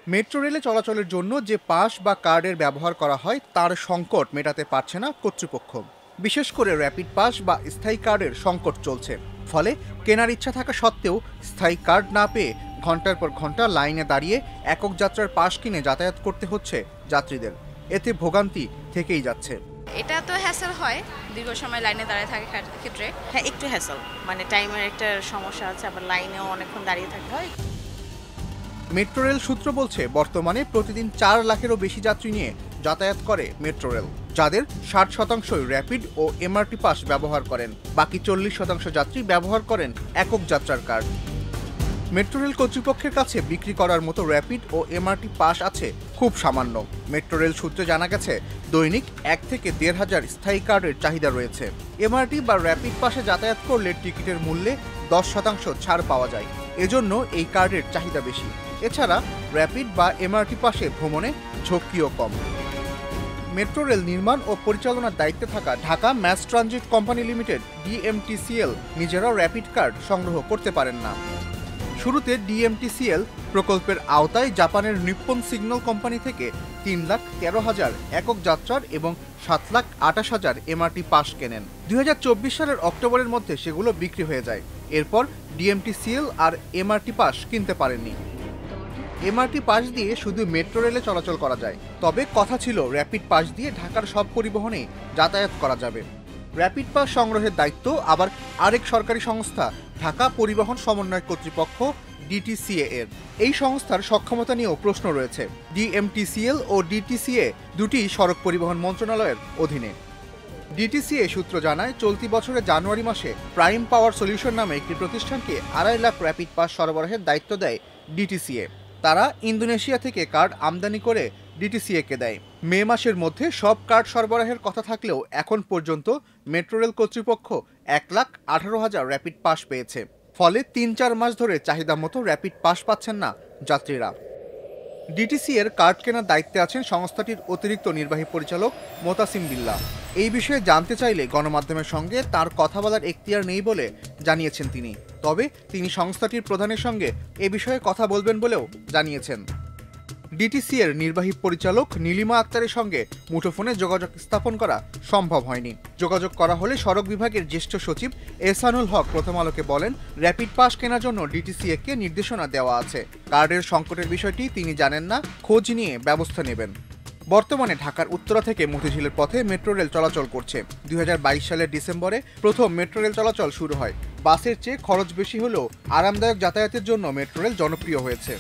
Metro রেলে চলাচলের জন্য যে পাস বা কার্ডের ব্যবহার করা হয় তার সংকট মেটাতে পারছে না কর্তৃপক্ষ। বিশেষ করে র্যাপিড পাস বা স্থায়ী কার্ডের সংকট চলছে। ফলে কেনার ইচ্ছা থাকা সত্ত্বেও স্থায়ী কার্ড না পেয়ে ঘন্টার পর ঘন্টা লাইনে দাঁড়িয়ে একক যাত্রার পাস কিনে যাতায়াত করতে হচ্ছে যাত্রীদের। এতে ভোগান্তি থেকেই যাচ্ছে। এটা তো হ্যাসেল হয়, দীর্ঘ সময় লাইনে দাঁড়িয়ে থাকার ক্ষেত্রে। হ্যাঁ, একটু হ্যাসেল, মানে টাইমের একটা সমস্যা আছে, আবার লাইনেও অনেকক্ষণ দাঁড়িয়ে থাকতে হয়। মেট্রো রেল সূত্র বলছে, বর্তমানে প্রতিদিন 4 লাখেরও বেশি যাত্রী নিয়ে যাতায়াত করে মেট্রো রেল, যাদের 60% র্যাপিড ও এমআরটি পাস ব্যবহার করেন। বাকি 40% যাত্রী ব্যবহার করেন একক যাত্রার কার্ড। মেট্রো রেল কর্তৃপক্ষের কাছে বিক্রি করার মতো র্যাপিড ও এমআরটি পাস আছে খুব সামান্য। মেট্রো রেল সূত্রে জানা গেছে, দৈনিক 1 থেকে 1,500 স্থায়ী কার্ডের চাহিদা রয়েছে। এমআরটি বা র্যাপিড পাসে যাতায়াত করলে টিকিটের মূল্যে 10% ছাড় পাওয়া যায়, এজন্য এই কার্ডের চাহিদা বেশি। এছাড়া র্যাপিড বা এমআরটি পাশে ভ্রমণে ঝক্কিও কম। মেট্রো রেল নির্মাণ ও পরিচালনার দায়িত্বে থাকা Dhaka mass transit company limited DMTCL নিজেরাও র্যাপিড কার্ড সংগ্রহ করতে পারেন না। শুরুতে ডিএমটিসিএল প্রকল্পের আওতায় জাপানের নিপ্পন সিগন্যাল কোম্পানি থেকে 3,13,000 একক যাত্রার এবং 7,28,000 এমআরটি পাস কেনেন। 2024 সালের অক্টোবরের মধ্যে সেগুলো বিক্রি হয়ে যায়। এরপর ডিএমটিসিএল আর এমআরটি পাস কিনতে পারেননি। এমআরটি পাস দিয়ে শুধু মেট্রো রেলে চলাচল করা যায়, তবে কথা ছিল র্যাপিড পাস দিয়ে ঢাকার সব পরিবহনে যাতায়াত করা যাবে। র্যাপিড পাস সংগ্রহের দায়িত্ব আবার আরেক সরকারি সংস্থা ঢাকা পরিবহন সমন্বয় কর্তৃপক্ষ ডিটিসিএ এর। এই সংস্থার সক্ষমতা নিয়েও প্রশ্ন রয়েছে। ডিএমটিসিএল ও ডিটিসিএ দুটি সড়ক পরিবহন মন্ত্রণালয়ের অধীনে। ডিটিসিএ সূত্র জানায়, চলতি বছরের জানুয়ারি মাসে প্রাইম পাওয়ার সলিউশন নামে একটি প্রতিষ্ঠানকে 2.5 লাখ র্যাপিড পাস সরবরাহের দায়িত্ব দেয় ডিটিসিএ। তারা ইন্দোনেশিয়া থেকে কার্ড আমদানি করে ডিটিসিএ-কে দেয়। মে মাসের মধ্যে সব কার্ড সরবরাহের কথা থাকলেও এখন পর্যন্ত মেট্রো রেল কর্তৃপক্ষ 1,18,000 র্যাপিড পাস পেয়েছে। ফলে 3-4 মাস ধরে চাহিদা মতো র্যাপিড পাস পাচ্ছেন না যাত্রীরা। ডিটিসি-এর কার্ড কেনার দায়িত্বে আছেন সংস্থাটির অতিরিক্ত নির্বাহী পরিচালক মোতাসিম বিল্লাহ। এই বিষয়ে জানতে চাইলে গণমাধ্যমের সঙ্গে তার কথা বলার এখতিয়ার নেই বলে জানিয়েছেন তিনি। তবে তিনি সংস্থাটির প্রধানের সঙ্গে এ বিষয়ে কথা বলবেন বলেও জানিয়েছেন। ডিটিসি-এর নির্বাহী পরিচালক নীলিমা আক্তারের সঙ্গে মুঠোফোনে যোগাযোগ স্থাপন করা সম্ভব হয়নি। যোগাযোগ করা হলে সড়ক বিভাগের জ্যেষ্ঠ সচিব এহসানুল হক প্রথম আলোকে বলেন, র্যাপিড পাস কেনার জন্য ডিটিসিএ-কে নির্দেশনা দেওয়া আছে। কার্ডের সংকটের বিষয়টি তিনি জানেন না, খোঁজ নিয়ে ব্যবস্থা নেবেন। বর্তমানে ঢাকার উত্তরা থেকে মতিঝিলের পথে মেট্রো রেল চলাচল করছে। 2022 সালের ডিসেম্বরে প্রথম মেট্রো রেল চলাচল শুরু হয়। বাসের চেয়ে খরচ বেশি হলেও আরামদায়ক যাতায়াতের জন্য মেট্রো রেল জনপ্রিয় হয়েছে।